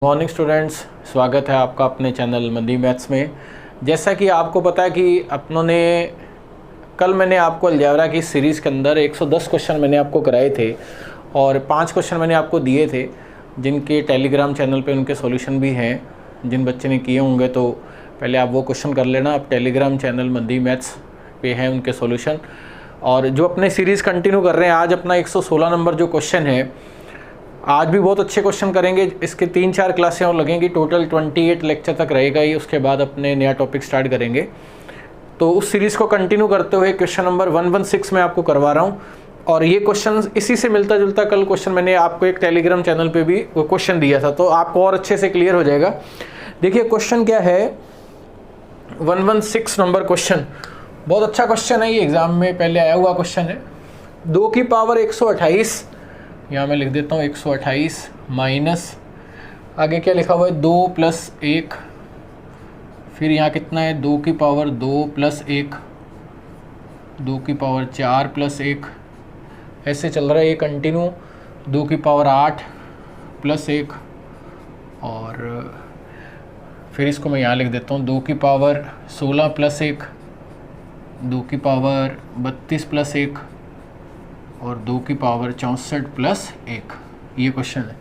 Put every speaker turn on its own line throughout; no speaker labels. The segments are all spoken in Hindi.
मॉर्निंग स्टूडेंट्स, स्वागत है आपका अपने चैनल मंदी मैथ्स में। जैसा कि आपको पता है कि अपनों ने कल मैंने आपको अलजेब्रा की सीरीज़ के अंदर 110 क्वेश्चन मैंने आपको कराए थे और 5 क्वेश्चन मैंने आपको दिए थे जिनके टेलीग्राम चैनल पे उनके सॉल्यूशन भी हैं। जिन बच्चे ने किए होंगे तो पहले आप वो क्वेश्चन कर लेना। आप टेलीग्राम चैनल मंदी मैथ्स पे हैं उनके सॉल्यूशन। और जो अपने सीरीज़ कंटिन्यू कर रहे हैं, आज अपना 116 नंबर जो क्वेश्चन है, आज भी बहुत अच्छे क्वेश्चन करेंगे। इसके 3-4 क्लासें और लगेंगी, टोटल 28 लेक्चर तक रहेगा ही। उसके बाद अपने नया टॉपिक स्टार्ट करेंगे। तो उस सीरीज़ को कंटिन्यू करते हुए क्वेश्चन नंबर 116 में आपको करवा रहा हूँ। और ये क्वेश्चन इसी से मिलता जुलता कल क्वेश्चन मैंने आपको एक टेलीग्राम चैनल पे भी वो क्वेश्चन दिया था, तो आपको और अच्छे से क्लियर हो जाएगा। देखिए क्वेश्चन क्या है, 116 नंबर क्वेश्चन बहुत अच्छा क्वेश्चन है। ये एग्ज़ाम में पहले आया हुआ क्वेश्चन है। 2 की पावर 128, यहाँ मैं लिख देता हूँ 128 माइनस आगे क्या लिखा हुआ है 2 + 1, फिर यहाँ कितना है 2 की पावर 2 + 1, 2 की पावर 4 + 1, ऐसे चल रहा है ये कंटिन्यू। 2 की पावर 8 + 1 और फिर इसको मैं यहाँ लिख देता हूँ 2 की पावर 16 + 1, 2 की पावर 32 + 1 और 2 की पावर 64 + 1। ये क्वेश्चन है।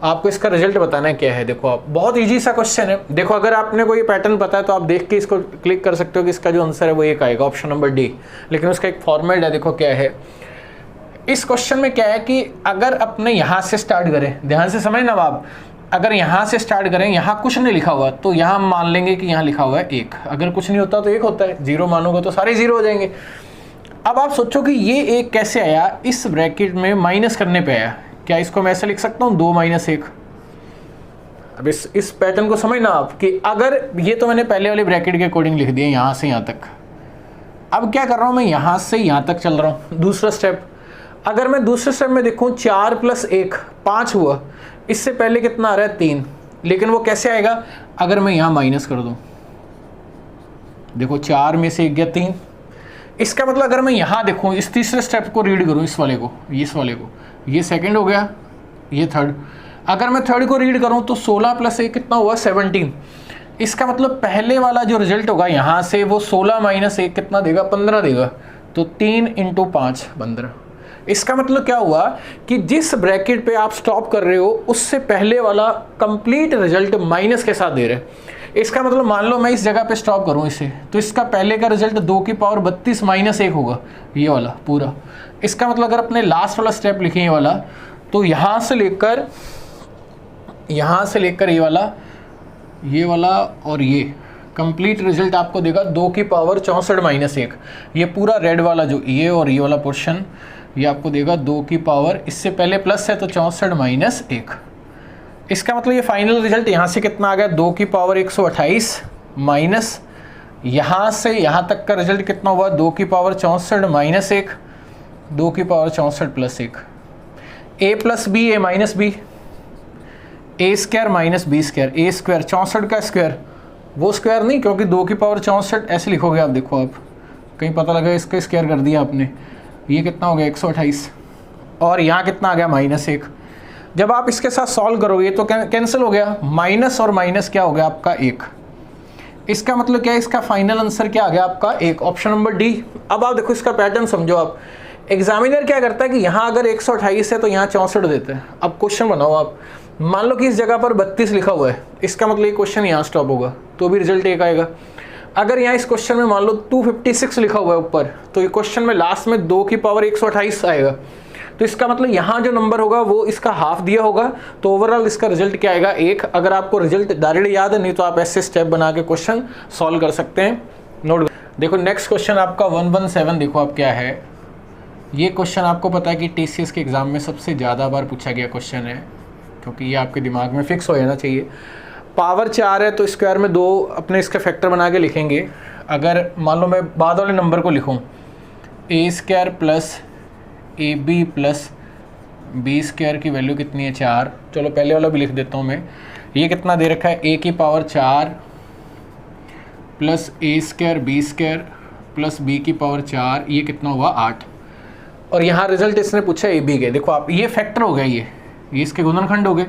आपको इसका रिजल्ट बताना है क्या है। देखो आप, बहुत इजी सा क्वेश्चन है। देखो अगर आपने कोई पैटर्न पता है तो आप देख के इसको क्लिक कर सकते हो कि इसका जो आंसर है वो एक आएगा, ऑप्शन नंबर डी। लेकिन उसका एक फॉर्मेट है, देखो क्या है। इस क्वेश्चन में क्या है कि अगर अपने यहाँ से स्टार्ट करें, ध्यान से समझना आप, अगर यहाँ से स्टार्ट करें, यहाँ कुछ नहीं लिखा हुआ तो यहाँ हम मान लेंगे कि यहाँ लिखा हुआ है 1। अगर कुछ नहीं होता तो 1 होता है, 0 मानोगे तो सारे 0 हो जाएंगे। अब आप सोचो कि ये 1 कैसे आया, इस ब्रैकेट में माइनस करने पे आया। क्या इसको मैं ऐसे लिख सकता हूँ 2 - 1। अब इस पैटर्न को समझना आप कि अगर ये तो मैंने पहले वाले ब्रैकेट के अकॉर्डिंग लिख दिया यहाँ से यहाँ तक। अब क्या कर रहा हूँ मैं, यहाँ से यहाँ तक चल रहा हूँ। दूसरा स्टेप, अगर मैं दूसरे स्टेप में देखूँ 4 + 1 5 हुआ। इससे पहले कितना आ रहा है 3, लेकिन वो कैसे आएगा अगर मैं यहाँ माइनस कर दूँ। देखो 4 में से 1 गया 3। इसका मतलब अगर मैं यहाँ देखूँ, इस तीसरे स्टेप को रीड करूँ, इस वाले को, ये सेकंड हो गया, ये थर्ड। अगर मैं थर्ड को रीड करूँ तो 16 + 1 कितना हुआ 17। इसका मतलब पहले वाला जो रिजल्ट होगा यहाँ से वो 16 - 1 कितना देगा 15 देगा। तो 3 × 5 15। इसका मतलब क्या हुआ कि जिस ब्रैकेट पे आप स्टॉप कर रहे हो उससे पहले वाला कंप्लीट रिजल्ट माइनस के साथ दे रहे हैं। इसका मतलब मान लो मैं इस जगह पे स्टॉप करूं इसे, तो इसका पहले का रिजल्ट 2 की पावर 32 - 1 होगा, ये वाला पूरा। इसका मतलब अगर अपने लास्ट वाला स्टेप लिखें ये वाला, तो यहाँ से लेकर ये वाला और ये कंप्लीट रिजल्ट आपको देगा 2 की पावर 64 - 1। ये पूरा रेड वाला जो ये और ये वाला पोर्शन, ये आपको देगा 2 की पावर, इससे पहले प्लस है तो 64 - 1। इसका मतलब ये फाइनल रिजल्ट यहाँ से कितना आ गया 2 की पावर 128 माइनस यहाँ से यहाँ तक का रिजल्ट कितना हुआ 2 की पावर 64 - 1, 2 की power 64 + 1। a + b a - b, a² - b², a² 64 का स्क्वायर, वो स्क्वायर नहीं, क्योंकि 2 की पावर 64 ऐसे लिखोगे आप। देखो आप कहीं पता लगा इसका स्क्वायर कर दिया आपने, ये कितना हो गया 128 और यहाँ कितना आ गया -1। जब आप इसके साथ सॉल्व करोगे तो कैंसिल हो गया, माइनस और माइनस क्या हो गया आपका 1। इसका मतलब क्या है, इसका फाइनल आंसर क्या आ गया आपका 1, ऑप्शन नंबर डी। अब आप देखो इसका पैटर्न समझो आप। एग्जामिनर क्या करता है कि यहाँ अगर 128 है तो यहाँ 64 देते हैं। अब क्वेश्चन बनाओ आप, मान लो कि इस जगह पर 32 लिखा हुआ है, इसका मतलब ये क्वेश्चन यहाँ स्टॉप होगा तो भी रिजल्ट 1 आएगा। अगर यहाँ इस क्वेश्चन में मान लो 256 लिखा हुआ है ऊपर, तो ये क्वेश्चन में लास्ट में 2 की पावर 128 आएगा। तो इसका मतलब यहाँ जो नंबर होगा वो इसका हाफ दिया होगा, तो ओवरऑल इसका रिजल्ट क्या आएगा 1। अगर आपको रिजल्ट डायरेक्ट याद है, नहीं तो आप ऐसे स्टेप बना के क्वेश्चन सॉल्व कर सकते हैं। नोट देखो नेक्स्ट क्वेश्चन आपका 117, देखो आप क्या है। ये क्वेश्चन आपको पता है कि TCS के एग्ज़ाम में सबसे ज़्यादा बार पूछा गया क्वेश्चन है, क्योंकि ये आपके दिमाग में फिक्स हो जाना चाहिए। पावर 4 है तो स्क्वायर में 2 अपने इसके फैक्टर बना के लिखेंगे। अगर मान लो मैं बाद वाले नंबर को लिखूँ a² + AB + B² की वैल्यू कितनी है 4। चलो पहले वाला भी लिख देता हूँ मैं। ये कितना दे रखा है a की पावर 4 + a² B² + b की पावर 4, ये कितना हुआ 8। और यहाँ रिजल्ट इसने पूछा AB के। देखो आप, ये फैक्टर हो गया, ये इसके गुणनखंड हो गए।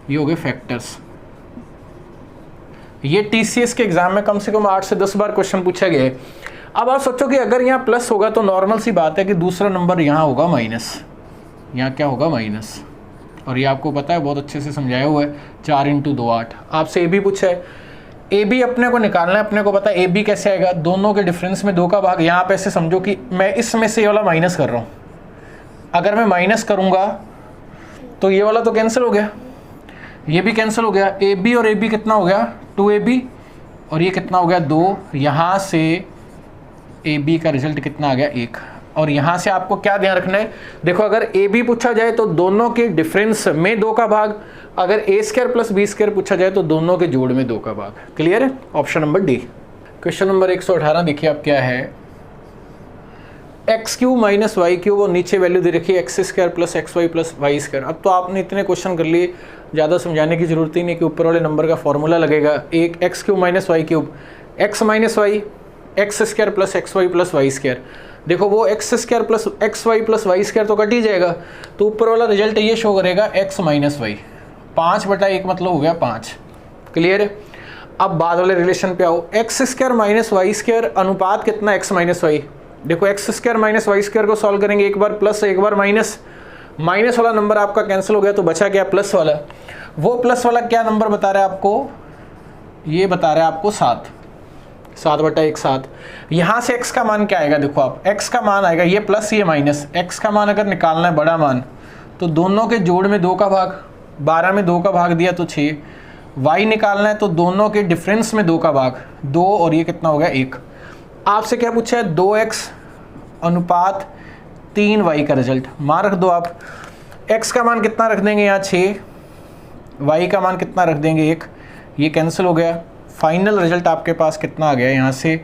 ये हो गए फैक्टर्स। ये टीसीएस के एग्जाम में कम से कम 8 से 10 बार क्वेश्चन पूछा गया है। अब आप सोचो कि अगर यहाँ प्लस होगा तो नॉर्मल सी बात है कि दूसरा नंबर यहाँ होगा माइनस, यहाँ क्या होगा माइनस, और ये आपको पता है, बहुत अच्छे से समझाया हुआ है। 4 × 2 8। आपसे ए बी पूछा है, ए बी अपने को निकालना है, अपने को पता है ए बी कैसे आएगा, दोनों के डिफरेंस में 2 का भाग। यहाँ पे ऐसे समझो कि मैं इसमें से ये वाला माइनस कर रहा हूँ, अगर मैं माइनस करूँगा तो ये वाला तो कैंसिल हो गया, ये भी कैंसिल हो गया, ए बी और ए बी कितना हो गया 2ab, और ये कितना हो गया 2। यहाँ से ए बी का रिजल्ट कितना आ गया 1। और यहाँ से आपको क्या ध्यान रखना है, देखो अगर ए बी पूछा जाए तो दोनों के डिफरेंस में 2 का भाग, अगर a² + b² पूछा जाए तो दोनों के जोड़ में 2 का भाग। क्लियर है? Option number D. Question number 118 देखिए आप क्या है, x³ - y³ और नीचे वैल्यू दे रखी है x² + xy + y²। अब तो आपने इतने क्वेश्चन कर लिए, ज़्यादा समझाने की जरूरत ही नहीं कि ऊपर वाले नंबर का फॉर्मूला लगेगा। एक x³ - y³, x - y x² + xy + y²। देखो वो x² + xy + y² तो कट ही जाएगा, तो ऊपर वाला रिजल्ट ये शो करेगा x - y। 5/1 मतलब हो गया 5। क्लियर है? अब बाद वाले रिलेशन पे आओ, x² - y² अनुपात कितना x - y। देखो x² - y² को सॉल्व करेंगे, एक बार प्लस एक बार माइनस, माइनस वाला नंबर आपका कैंसिल हो गया तो बचा क्या प्लस वाला। वो प्लस वाला क्या नंबर बता रहा है आपको, ये बता रहा है आपको 7, 7/1 7। यहाँ से x का मान क्या आएगा, देखो आप x का मान आएगा ये प्लस ये माइनस, x का मान अगर निकालना है बड़ा मान तो दोनों के जोड़ में 2 का भाग, 12 में 2 का भाग दिया तो 6। y निकालना है तो दोनों के डिफरेंस में 2 का भाग, 2, और ये कितना हो गया 1। आपसे क्या पूछा है 2x अनुपात 3y का रिजल्ट। मान रख दो आप, x का मान कितना रख देंगे यहाँ 6, y का मान कितना रख देंगे 1, ये कैंसिल हो गया। फाइनल रिजल्ट आपके पास कितना आ गया यहाँ से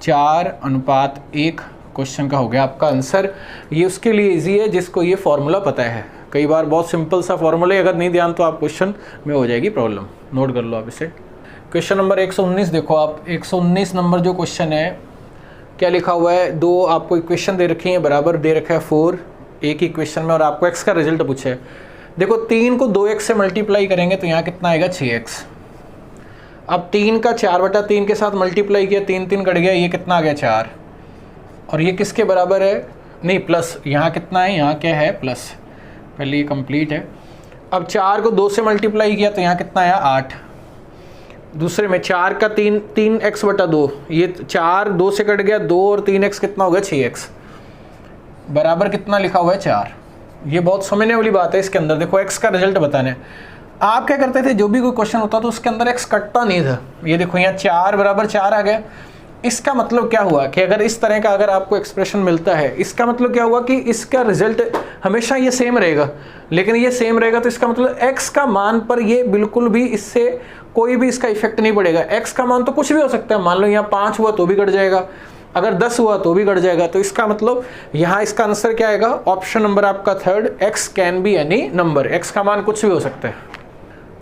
4:1। क्वेश्चन का हो गया आपका आंसर। ये उसके लिए इजी है जिसको ये फॉर्मूला पता है। कई बार बहुत सिंपल सा फॉर्मूला है, अगर नहीं ध्यान तो आप क्वेश्चन में हो जाएगी प्रॉब्लम। नोट कर लो आप इसे। क्वेश्चन नंबर 119 देखो आप, 119 नंबर जो क्वेश्चन है क्या लिखा हुआ है, 2 आपको इक्वेशन दे रखी है, बराबर दे रखा है 4 एक ही इक्वेशन में, और आपको x का रिजल्ट पूछा है। देखो 3 को 2x से मल्टीप्लाई करेंगे तो यहाँ कितना आएगा 6x। अब 3 का 4/3 के साथ मल्टीप्लाई किया, 3 3 कट गया, ये कितना आ गया 4, और ये किसके बराबर है, नहीं प्लस, यहाँ कितना है, यहाँ क्या है प्लस, पहले ये कंप्लीट है। अब 4 को 2 से मल्टीप्लाई किया तो यहाँ कितना आया 8, दूसरे में 4 का 3x/2, ये 4 2 से कट गया 2, और 3x कितना हो गया 6x, बराबर कितना लिखा हुआ है 4। ये बहुत समझने वाली बात है। इसके अंदर देखो x का रिजल्ट बताने, आप क्या करते थे, जो भी कोई क्वेश्चन होता तो उसके अंदर x कटता नहीं था। ये देखो यहाँ 4 = 4 आ गया। इसका मतलब क्या हुआ कि अगर इस तरह का अगर आपको एक्सप्रेशन मिलता है, इसका मतलब क्या हुआ कि इसका रिजल्ट हमेशा ये सेम रहेगा। लेकिन ये सेम रहेगा तो इसका मतलब x का मान पर ये बिल्कुल भी इससे कोई भी इसका इफेक्ट नहीं पड़ेगा। x का मान तो कुछ भी हो सकता है, मान लो यहाँ 5 हुआ तो भी घट जाएगा, अगर 10 हुआ तो भी घट जाएगा। तो इसका मतलब यहाँ इसका आंसर क्या आएगा, ऑप्शन नंबर आपका 3rd, x can be any number, x का मान कुछ भी हो सकता है।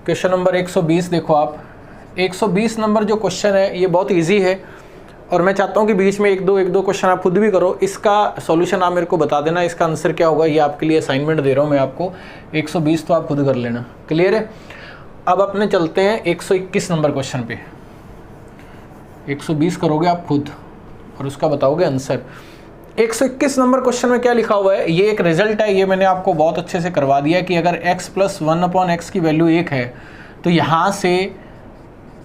क्वेश्चन नंबर 120 देखो आप, 120 नंबर जो क्वेश्चन है ये बहुत ईजी है, और मैं चाहता हूँ कि बीच में एक दो क्वेश्चन आप खुद भी करो, इसका सॉल्यूशन आप मेरे को बता देना, इसका आंसर क्या होगा। ये आपके लिए असाइनमेंट दे रहा हूँ मैं आपको, 120 तो आप खुद कर लेना। क्लियर है? अब अपने चलते हैं 121 नंबर क्वेश्चन पे। 120 करोगे आप खुद और उसका बताओगे आंसर। 121 नंबर क्वेश्चन में क्या लिखा हुआ है, ये एक रिजल्ट है, ये मैंने आपको बहुत अच्छे से करवा दिया कि अगर x + 1/x की वैल्यू 1 है तो यहाँ से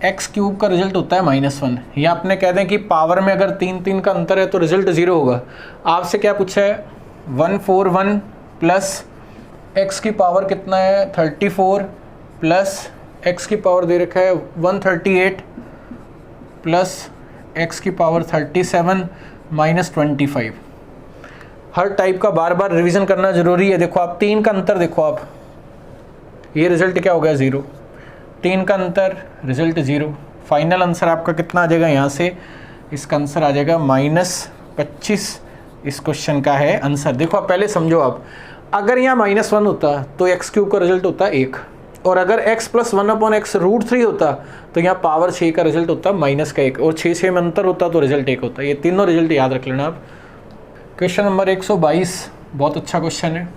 x³ का रिजल्ट होता है -1। या अपने कह दें कि पावर में अगर 3 का अंतर है तो रिजल्ट 0 होगा। आपसे क्या पूछा है 141 प्लस x की पावर कितना है 34 प्लस x की पावर दे रखा है 138 प्लस x की पावर 37 -25। हर टाइप का बार बार रिवीजन करना जरूरी है। देखो आप 3 का अंतर देखो आप, ये रिजल्ट क्या हो गया 0, 3 का अंतर रिजल्ट 0। फाइनल आंसर आपका कितना आ जाएगा यहाँ से, इसका आंसर आ जाएगा -25। इस क्वेश्चन का है आंसर। देखो आप पहले समझो, आप अगर यहाँ -1 होता तो x³ का रिजल्ट होता 1, और अगर x + 1/x √3 होता तो यहाँ पावर 6 का रिजल्ट होता -1, और 6 में अंतर होता तो रिजल्ट 1 होता। ये तीनों रिजल्ट याद रख लेना आप। क्वेश्चन नंबर 122 बहुत अच्छा क्वेश्चन है,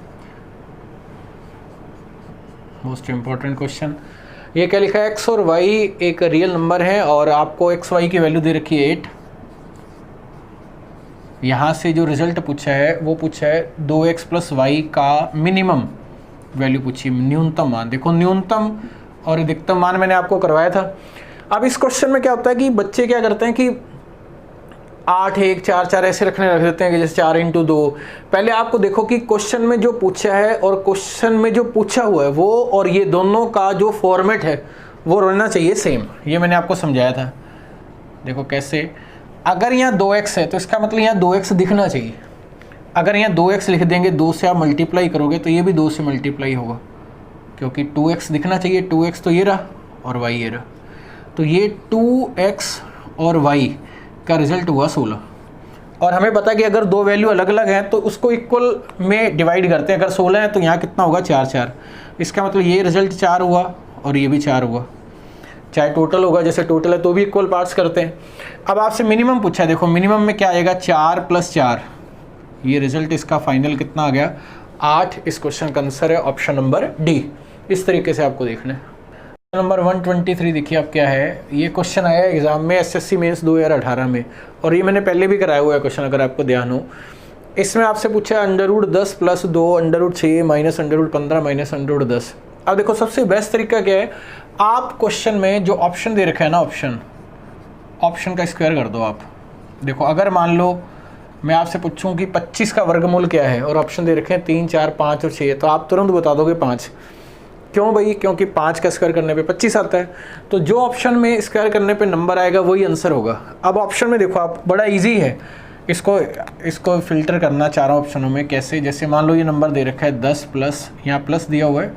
मोस्ट इम्पॉर्टेंट क्वेश्चन। ये क्या लिखा है, एक्स और वाई एक रियल नंबर है और आपको एक्स वाई की वैल्यू दे रखी है 8। यहाँ से जो रिजल्ट पूछा है वो पूछा है 2x प्लस वाई का मिनिमम वैल्यू पूछी, न्यूनतम मान। देखो न्यूनतम और अधिकतम मान मैंने आपको करवाया था। अब इस क्वेश्चन में क्या होता है कि बच्चे क्या करते हैं कि 8 1 4 4 ऐसे रख देते हैं कि जैसे 4 इंटू 2। पहले आपको देखो कि क्वेश्चन में जो पूछा है और क्वेश्चन में जो पूछा हुआ है वो और ये दोनों का जो फॉर्मेट है वो रहना चाहिए सेम। ये मैंने आपको समझाया था। देखो कैसे, अगर यहाँ 2x है तो इसका मतलब यहाँ 2x दिखना चाहिए। अगर यहाँ 2x लिख देंगे, 2 से आप मल्टीप्लाई करोगे तो ये भी 2 से मल्टीप्लाई होगा, क्योंकि 2x दिखना चाहिए। 2x तो ये रहा और y ये रहा, तो ये 2x और y का रिजल्ट हुआ 16। और हमें पता है कि अगर दो वैल्यू अलग अलग हैं तो उसको इक्वल में डिवाइड करते हैं। अगर 16 है तो यहाँ कितना होगा, 4 4। इसका मतलब ये रिजल्ट 4 हुआ और ये भी 4 हुआ। चाहे टोटल होगा, जैसे टोटल है तो भी इक्वल पार्ट्स करते हैं। अब आपसे मिनिमम पूछा है, देखो मिनिमम में क्या आएगा, 4 प्लस 4। ये रिजल्ट इसका फाइनल कितना आ गया, 8। इस क्वेश्चन का आंसर है ऑप्शन नंबर डी। इस तरीके से आपको देखना है। नंबर 123 देखिए आप क्या है। ये क्वेश्चन आया एग्जाम में एसएससी मेंस 2018 में, और ये मैंने पहले भी कराया हुआ है क्वेश्चन, अगर आपको ध्यान हो। इसमें आपसे पूछा है √10 प्लस 2 √6 माइनस √15 माइनस √10। अब देखो सबसे बेस्ट तरीका क्या है, आप क्वेश्चन में जो ऑप्शन दे रखा है ना, ऑप्शन का स्क्वायर कर दो आप। देखो अगर मान लो मैं आपसे पूछूं कि 25 का वर्गमूल क्या है और ऑप्शन दे रखे हैं 3 4 5 और 6, तो आप तुरंत बता दोगे 5। क्यों भाई, क्योंकि 5 का स्क्वायर करने पे 25 आता है। तो जो ऑप्शन में स्क्वायर करने पे नंबर आएगा वही आंसर होगा। अब ऑप्शन में देखो आप, बड़ा इजी है इसको फिल्टर करना चारों ऑप्शनों में। कैसे, जैसे मान लो ये नंबर दे रखा है 10 प्लस, यहाँ प्लस दिया हुआ है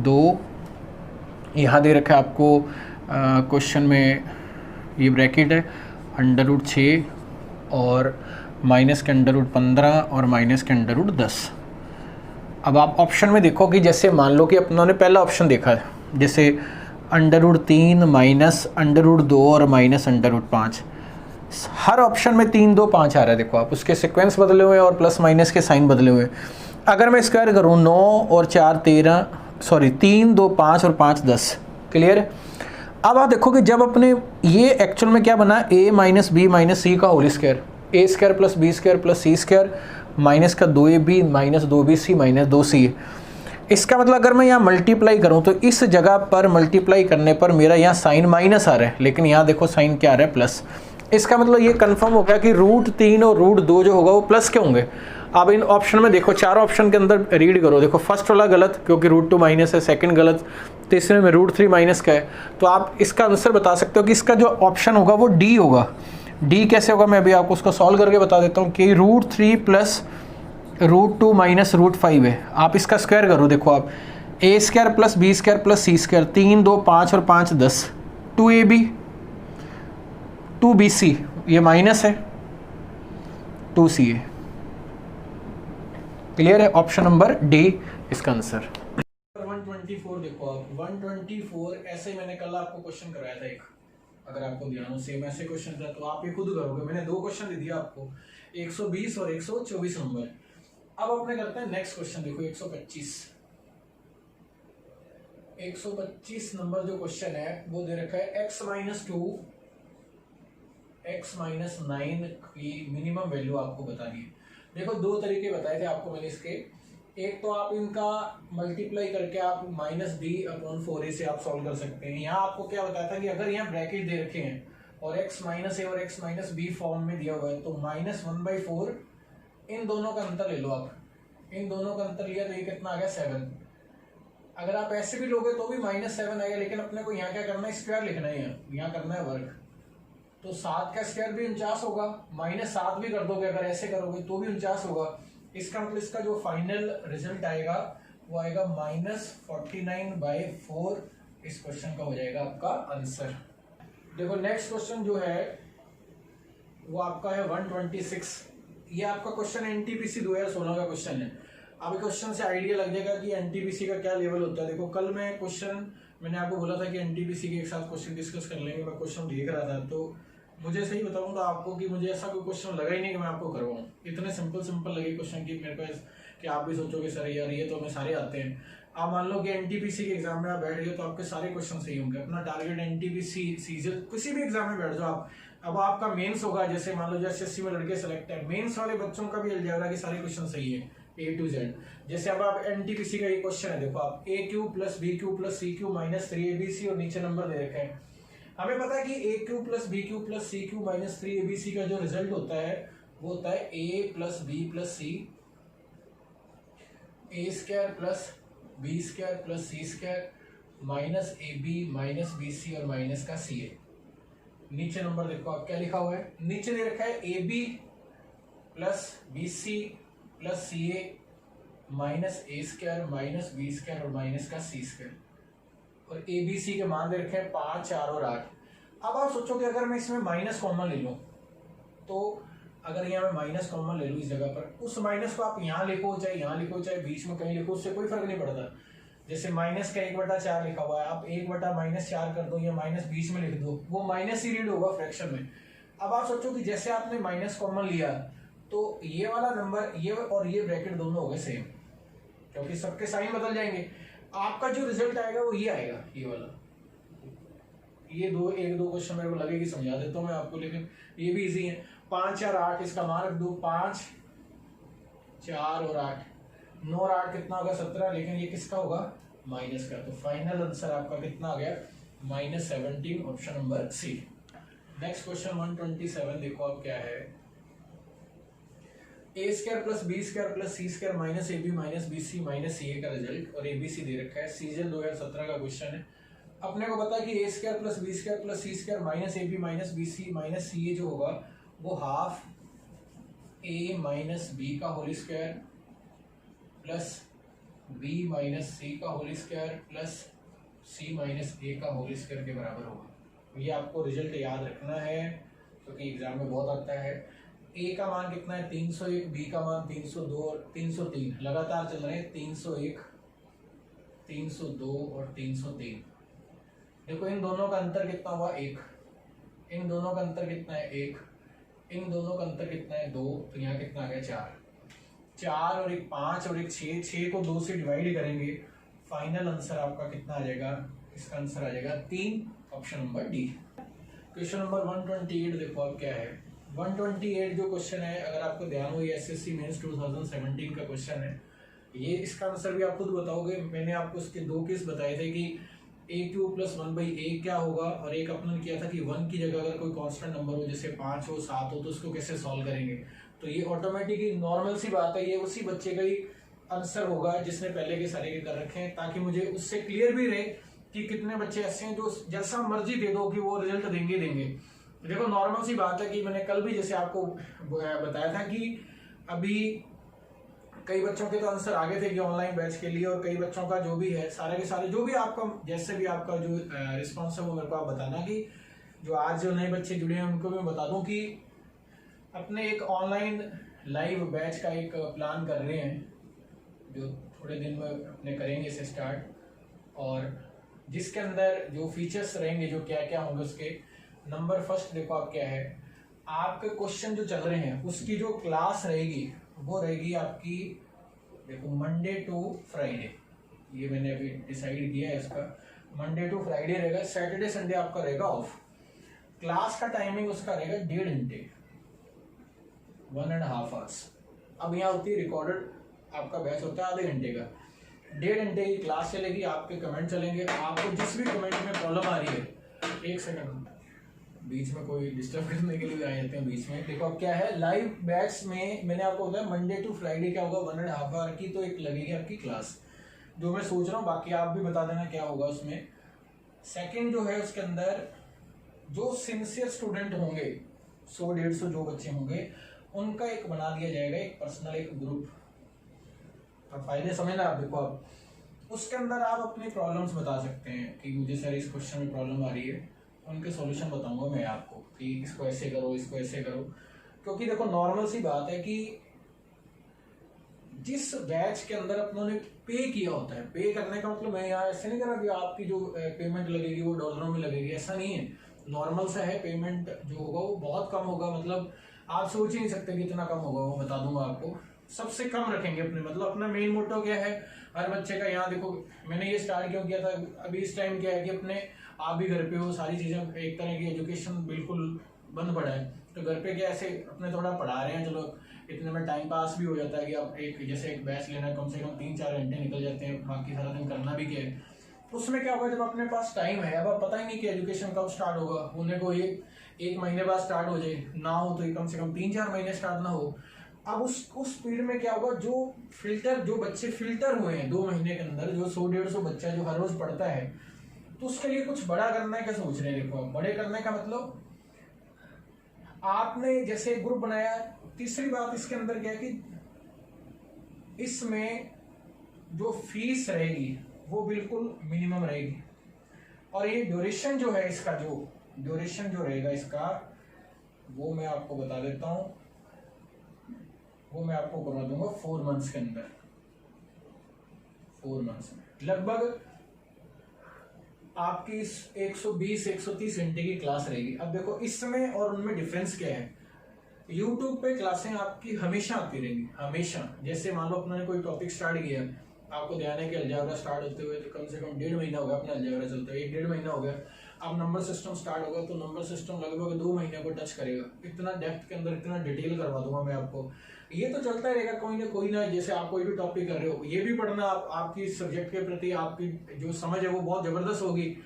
2, यहाँ दे रखा है आपको क्वेश्चन में ये ब्रैकेट है √6 और माइनस के √15 और माइनस के √10। अब आप ऑप्शन में देखो कि जैसे मान लो कि अपनों ने पहला ऑप्शन देखा है, जैसे √3 माइनस √2 और माइनस √5। हर ऑप्शन में 3 2 5 आ रहा है। देखो आप उसके सीक्वेंस बदले हुए और प्लस माइनस के साइन बदले हुए। अगर मैं स्क्वायर करूँ 9 और 4 13, सॉरी 3 2 5 और 5 10। क्लियर है। अब आप देखो कि जब अपने ये एक्चुअल में क्या बना, a minus B minus C का whole square, A square plus B square plus C square minus का 2ab minus 2bc minus 2c। इसका मतलब अगर मैं यहाँ मल्टीप्लाई करूँ तो इस जगह पर मल्टीप्लाई करने पर मेरा यहाँ साइन माइनस आ रहा है, लेकिन यहाँ देखो साइन क्या आ रहा है, प्लस। इसका मतलब ये कंफर्म हो गया कि √3 और √2 जो होगा वो प्लस के होंगे। अब इन ऑप्शन में देखो, चारों ऑप्शन के अंदर रीड करो। देखो फर्स्ट वाला गलत क्योंकि √2 माइनस है, सेकंड गलत, तीसरे में √3 माइनस का है। तो आप इसका आंसर बता सकते हो कि इसका जो ऑप्शन होगा वो डी होगा। डी कैसे होगा, मैं अभी आपको उसको सॉल्व करके बता देता हूँ कि √3 प्लस √2 माइनस √5 है। आप इसका स्क्वायर करो, देखो आप a square plus B square plus C square, 3 2 5 और 5 10, 2ab 2bc, ये माइनस है 2ca। क्लियर है, ऑप्शन नंबर डी इसका आंसर। 124 देखो आप, 124 ऐसे मैंने कल आपको क्वेश्चन कराया था एक, अगर आपको ध्यान हो, सेम ऐसे क्वेश्चन था तो आप ये खुद करोगे। मैंने 2 क्वेश्चन दे दिया आपको, 120 और 124 नंबर। अब अपने करते हैं नेक्स्ट क्वेश्चन। देखो 125 नंबर जो क्वेश्चन है वो दे रखा है x माइनस 2 x माइनस 9 की मिनिमम वैल्यू आपको बतानी है। देखो 2 तरीके बताए थे आपको मैंने इसके। एक तो आप इनका मल्टीप्लाई करके आप -b/4a से आप सॉल्व कर सकते हैं। यहाँ आपको क्या बताया था कि अगर यहाँ ब्रैकेट दे रखे हैं और x माइनस a और x माइनस b फॉर्म में दिया हुआ है तो -1/4, इन दोनों का अंतर ले लो आप। इन दोनों का अंतर लिया तो ये कितना आ गया, 7। अगर आप ऐसे भी लोगे तो भी -7 आएगा, लेकिन अपने को यहाँ क्या करना है, स्क्वायर लिखना है, यहाँ करना है वर्ग। तो 7 का स्क्वायर भी 49 होगा, -7 भी कर दोगे अगर ऐसे करोगे तो भी 49 होगा। इसका मतलब इसका जो फाइनल रिजल्ट आएगा वो आएगा -49/4। इस क्वेश्चन का हो जाएगा आपका आंसर। देखो नेक्स्ट क्वेश्चन जो है वो आपका है 126। ये आपका क्वेश्चन एनटीपीसी 2016 का क्वेश्चन है। अब क्वेश्चन से आइडिया लग जाएगा कि एनटीपीसी का क्या लेवल होता है। देखो कल मैं क्वेश्चन, मैंने आपको बोला था कि एनटीपीसी के एक साथ क्वेश्चन डिस्कस कर लेंगे। मैं क्वेश्चन देख रहा था तो मुझे सही बताऊं तो आपको कि मुझे ऐसा कोई क्वेश्चन लगा ही नहीं कि मैं आपको करवाऊं। इतने सिंपल लगे क्वेश्चन की मेरे पास कि आप भी सोचोगे सर यार ये तो हमें सारे आते हैं, आप मान लो कि एनटीपीसी के एग्जाम में आप बैठ गए तो आपके सारे क्वेश्चन सही होंगे। अपना टारगेट एनटीपीसी सीजन किसी भी एग्जाम में बैठ जाओ आप। अब आपका मेंस होगा, जैसे मान लो जो एसएससी में लड़के सेलेक्ट है, मेंस वाले बच्चों का भी अलजेब्रा के सारे क्वेश्चन सही है A to Z। जैसे अब आप एनटीपीसी का ये क्वेश्चन है, देखो आप AQ plus BQ plus CQ minus 3ABC और नीचे नंबर दे रखे हैं। हमें पता है कि AQ plus BQ plus CQ minus 3ABC का जो रिजल्ट होता है वो होता है A plus B plus C, A square plus B square plus C square minus AB minus BC और माइनस का CA। नीचे नंबर देखो आप क्या लिखा हुआ है, नीचे दे रखा है AB plus BC plus CA minus A square minus B square और माइनस का C स्क्वायर, और ABC के मान दे रखे हैं 5, 4 और 8। अब आप सोचो कि अगर मैं इसमें माइनस कॉमन ले लूँ, तो अगर यहाँ मैं माइनस कॉमन ले लूँ इस जगह पर, उस माइनस को आप यहाँ लिखो चाहे यहाँ लिखो चाहे बीच में कहीं लिखो, उससे कोई फर्क नहीं पड़ता। जैसे माइनस का 1/4 लिखा हुआ है, आप 1/-4 कर दो या माइनस बीच में लिख दो, वो माइनस ही रीड होगा फ्रैक्शन में। अब आप सोचो कि जैसे आपने माइनस कॉमन लिया तो ये वाला नंबर, ये और ये ब्रैकेट दोनों हो गए सेम, क्योंकि सबके साइन बदल जाएंगे। आपका जो रिजल्ट आएगा वो ये आएगा, ये वाला। ये एक दो क्वेश्चन मेरे को लगे कि समझा देता हूँ मैं आपको, लेकिन ये भी इजी है। 5, 4, 8 इसका मान रख दो, 5, 4 और 8, 9 और 8 कितना होगा 17, लेकिन ये किसका होगा माइनस का। तो फाइनल आंसर आपका कितना आ गया -17, option number C. Next question 127 देखो आप क्या है, A square plus B square plus C square minus AB minus BC minus CA का रिजल्ट, और ABC दे रखा है, सीजन 2017 का क्वेश्चन है। अपने को पता है कि A square plus B square plus C square minus AB minus BC minus CA जो होगा वो हाफ A माइनस B का whole square plus B minus C का whole square plus C minus A का होल स्क्वायर के बराबर होगा। ये आपको रिजल्ट याद रखना है क्योंकि एग्जाम में बहुत आता है। A का मान कितना है 301, B का मान 302 और 303 लगातार चल रहे हैं, 301, 302 और 303। देखो इन दोनों का अंतर कितना हुआ 1, इन दोनों का अंतर कितना है 1, इन दोनों का अंतर कितना है 2, तो यहाँ कितना आ गया 4 और एक 5 और एक 6 को 2 से डिवाइड करेंगे, फाइनल आंसर आपका कितना आ जाएगा, इसका आंसर आ जाएगा 3, option number D. Question number 128 देखो आप क्या है, 128 जो क्वेश्चन है अगर आपको ध्यान हो ये एसएससी मेंस 2017 का क्वेश्चन है। ये इसका आंसर भी आप खुद बताओगे, मैंने आपको इसके 2 केस बताए थे कि AQ प्लस 1/a क्या होगा, और एक अपने किया था कि 1 की जगह अगर कोई कांस्टेंट नंबर हो जैसे 5 हो 7 हो तो उसको कैसे सॉल्व करेंगे। तो ये ऑटोमेटिकली नॉर्मल सी बात है, ये उसी बच्चे का ही आंसर होगा जिसने पहले के सारे के कर रखे हैं, ताकि मुझे उससे क्लियर भी रहे कि कितने बच्चे ऐसे हैं जो जैसा मर्जी दे दो कि वो रिजल्ट देंगे। देखो नॉर्मल सी बात है कि मैंने कल भी जैसे आपको बताया था कि अभी कई बच्चों के तो आंसर आगे थे कि ऑनलाइन बैच के लिए, और कई बच्चों का जो भी है सारे के सारे जो भी आपका जैसे भी आपका जो रिस्पॉन्स है वो मेरे को आप बताना कि जो आज जो नए बच्चे जुड़े हैं उनको मैं बता दूं कि अपने एक ऑनलाइन लाइव बैच का एक प्लान कर रहे हैं जो थोड़े दिन में अपने करेंगे इसे स्टार्ट, और जिसके अंदर जो फीचर्स रहेंगे जो क्या क्या होंगे उसके नंबर फर्स्ट देखो आप क्या है, आपके क्वेश्चन जो चल रहे हैं उसकी जो क्लास रहेगी वो रहेगी आपकी देखो मंडे टू फ्राइडे, ये मैंने अभी डिसाइड किया है इसका, मंडे टू फ्राइडे रहेगा, सैटरडे संडे आपका रहेगा ऑफ। क्लास का टाइमिंग उसका रहेगा 1.5 घंटे 1.5 आवर्स। अब यहाँ होती है रिकॉर्डेड आपका बैच होता है आधे घंटे का, 1.5 घंटे की क्लास चलेगी, आपके कमेंट चलेंगे, आपको जिस भी कमेंट में प्रॉब्लम आ रही है, एक सेकंड बीच में कोई डिस्टर्ब करने के लिए आ जाते हैं बीच में। देखो अब क्या है लाइव बैच में मैंने आपको बताया मंडे टू फ्राइडे क्या होगा 1.5 आवर की तो एक लगेगी आपकी क्लास, जो मैं सोच रहा हूँ, बाकी आप भी बता देना क्या होगा उसमें। सेकंड जो है उसके अंदर जो सिंसियर स्टूडेंट होंगे 100-150 जो बच्चे होंगे उनका एक बना दिया जाएगा एक पर्सनल एक ग्रुप, तो फायदे समझना आप। देखो आप उसके अंदर आप अपनी प्रॉब्लम्स बता सकते हैं कि मुझे सर इस क्वेश्चन में प्रॉब्लम आ रही है, उनके सॉल्यूशन बताऊंगा मैं आपको कि इसको ऐसे करो इसको ऐसे करो, क्योंकि देखो नॉर्मल सी बात है कि जिस बैच के अंदर अपनों ने पे किया होता है, पे करने का मतलब मैं यहाँ ऐसे नहीं कर रहा कि आपकी जो पेमेंट लगेगी वो डॉलरों में लगेगी, ऐसा नहीं है, नॉर्मल सा है। पेमेंट जो होगा वो बहुत कम होगा, मतलब आप सोच ही नहीं सकते कि इतना कम होगा, वो बता दूंगा आपको। सबसे कम रखेंगे अपने, मतलब अपना मेन मोटो क्या है हर बच्चे का। यहाँ देखो मैंने ये स्टार्ट क्यों किया था, अभी इस टाइम क्या है कि अपने आप भी घर पे हो, सारी चीजें एक तरह की एजुकेशन बिल्कुल बंद पड़ा है, तो घर पे क्या ऐसे अपने थोड़ा पढ़ा रहे हैं, चलो इतने में टाइम पास भी हो जाता है कि आप एक जैसे एक बैच लेना है कम से कम 3-4 घंटे निकल जाते हैं, बाकी सारा दिन करना भी क्या है। उसमें क्या होगा, जब अपने पास टाइम है, अब पता ही नहीं कि एजुकेशन कब स्टार्ट होगा, होने को ये 1 महीने बाद स्टार्ट हो जाए ना हो तो कम से कम 3-4 महीने स्टार्ट ना हो। अब उस स्पीड में क्या होगा, जो बच्चे फिल्टर हुए हैं 2 महीने के अंदर, जो 100-150 बच्चा जो हर रोज पढ़ता है, तो उसके लिए कुछ बड़ा करना है क्या सोच रहे हैं। देखो बड़े करने का मतलब आपने जैसे ग्रुप बनाया। तीसरी बात इसके अंदर क्या है कि इसमें जो फीस रहेगी वो बिल्कुल मिनिमम रहेगी, और ये ड्यूरेशन जो है इसका, जो ड्यूरेशन जो रहेगा इसका, वो मैं आपको बता देता हूं, वो मैं आपको करवा दूंगा 4 मंथ्स के अंदर। 4 मंथ्स में लगभग आपकी 120-130 घंटे की क्लास रहेगी। अब देखो इसमें और उनमें डिफरेंस क्या है। यूट्यूब पे क्लासें आपकी हमेशा आती रहेंगी, हमेशा। जैसे मान लो अपने कोई टॉपिक स्टार्ट किया, आपको ध्यान है कि अलजेब्रा स्टार्ट होते हुए तो कम से कम 1.5 महीना हो गया अपना अलजेब्रा चलते हुए, 1-1.5 महीना हो गया। अब नंबर सिस्टम स्टार्ट होगा तो नंबर सिस्टम लगभग 2 महीने को टच करेगा। इतना डेप्थ के अंदर इतना डिटेल करवा दूंगा मैं आपको। ये तो चलता रहेगा कोई ना, जैसे आप कोई भी टॉपिक कर रहे हो ये भी पढ़ना, आपकी सब्जेक्ट के प्रति आपकी जो समझ है वो बहुत जबरदस्त होगी।